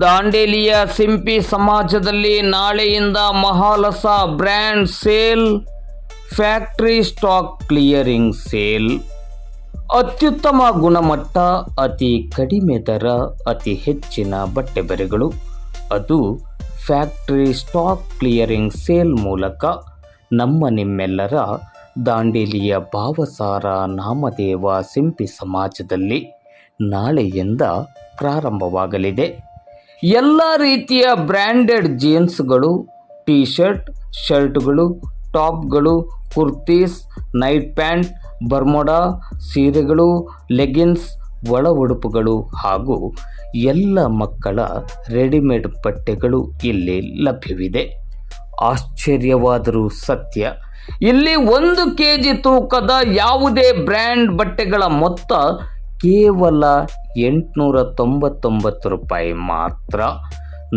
ದಾಂಡೇಲಿಯ ಸಿಂಪಿ ಸಮಾಜದಲ್ಲಿ ನಾಳೆಯಿಂದ Mahalasa brand sale, factory stock clearing sale. ಅತ್ಯುತ್ತಮ ಗುಣಮಟ್ಟ, ಅತಿ ಕಡಿಮೆ ದರ, ಅತಿ ಹೆಚ್ಚಿನ ಬಟ್ಟೆ ಬರೆಗಳು, ಅದು ಫ್ಯಾಕ್ಟರಿ ಸ್ಟಾಕ್ ಕ್ಲಿಯರಿಂಗ್ ಸೇಲ್ ಮೂಲಕ ನಿಮ್ಮೆಲ್ಲರ ದಾಂಡೇಲಿಯ ಭಾವಸಾರ ನಾಮದೇವ ಸಿಂಪಿ ಸಮಾಜದಲ್ಲಿ ನಾಳೆಯಿಂದ ಪ್ರಾರಂಭವಾಗಲಿದೆ. ಎಲ್ಲ ರೀತಿಯ ಬ್ರ್ಯಾಂಡೆಡ್ ಜೀನ್ಸ್ಗಳು, ಟೀ ಶರ್ಟ್, ಶರ್ಟ್ಗಳು, ಟಾಪ್ಗಳು, ಕುರ್ತೀಸ್, ನೈಟ್ ಪ್ಯಾಂಟ್, ಬರ್ಮೋಡಾ, ಸೀರೆಗಳು, ಲೆಗಿನ್ಸ್, ಒಳ ಉಡುಪುಗಳು ಹಾಗೂ ಎಲ್ಲ ಮಕ್ಕಳ ರೆಡಿಮೇಡ್ ಬಟ್ಟೆಗಳು ಇಲ್ಲಿ ಲಭ್ಯವಿದೆ. ಆಶ್ಚರ್ಯವಾದರೂ ಸತ್ಯ, ಇಲ್ಲಿ 1 kg ತೂಕದ ಯಾವುದೇ ಬ್ರ್ಯಾಂಡ್ ಬಟ್ಟೆಗಳ ಮೊತ್ತ ಕೇವಲ 899 ರೂಪಾಯಿ ಮಾತ್ರ.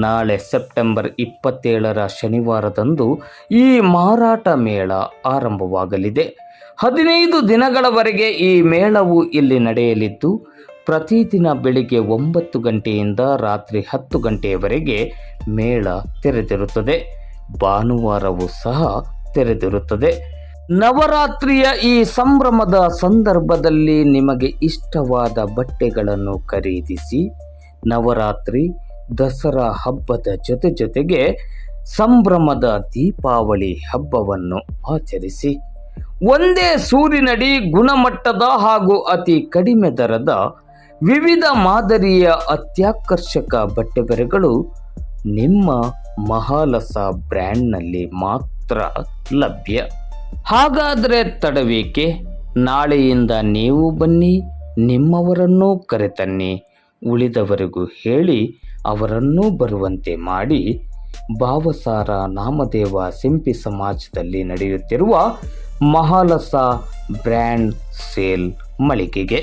ನಾಳೆ ಸೆಪ್ಟೆಂಬರ್ 27ರ ಶನಿವಾರದಂದು ಈ ಮಾರಾಟ ಮೇಳ ಆರಂಭವಾಗಲಿದೆ. 15 ದಿನಗಳವರೆಗೆ ಈ ಮೇಳವು ಇಲ್ಲಿ ನಡೆಯಲಿದ್ದು, ಪ್ರತಿದಿನ ಬೆಳಿಗ್ಗೆ 9 ಗಂಟೆಯಿಂದ ರಾತ್ರಿ 10 ಗಂಟೆಯವರೆಗೆ ಮೇಳ ತೆರೆದಿರುತ್ತದೆ. ಭಾನುವಾರವೂ ಸಹ ತೆರೆದಿರುತ್ತದೆ. ನವರಾತ್ರಿಯ ಈ ಸಂಭ್ರಮದ ಸಂದರ್ಭದಲ್ಲಿ ನಿಮಗೆ ಇಷ್ಟವಾದ ಬಟ್ಟೆಗಳನ್ನು ಖರೀದಿಸಿ ನವರಾತ್ರಿ, ದಸರಾ ಹಬ್ಬದ ಜೊತೆಗೆ ಸಂಭ್ರಮದ ದೀಪಾವಳಿ ಹಬ್ಬವನ್ನು ಆಚರಿಸಿ. ಒಂದೇ ಸೂರಿನಡಿ ಗುಣಮಟ್ಟದ ಹಾಗೂ ಅತಿ ಕಡಿಮೆ ದರದ ವಿವಿಧ ಮಾದರಿಯ ಅತ್ಯಾಕರ್ಷಕ ಬಟ್ಟೆ ಬರೆಗಳು ನಿಮ್ಮ ಮಹಾಲಸ ಬ್ರ್ಯಾಂಡ್ನಲ್ಲಿ ಮಾತ್ರ ಲಭ್ಯ. ಹಾಗಾದರೆ ತಡವೇಕೆ? ನಾಳೆಯಿಂದ ನೀವು ಬನ್ನಿ, ನಿಮ್ಮವರನ್ನೂ ಕರೆತನ್ನಿ, ಉಳಿದವರಿಗೂ ಹೇಳಿ ಅವರನ್ನೂ ಬರುವಂತೆ ಮಾಡಿ. ಭಾವಸಾರ ನಾಮದೇವ ಸಿಂಪಿ ಸಮಾಜದಲ್ಲಿ ನಡೆಯುತ್ತಿರುವ ಮಹಾಲಸ ಬ್ರ್ಯಾಂಡ್ ಸೇಲ್ ಮಳಿಗೆಗೆ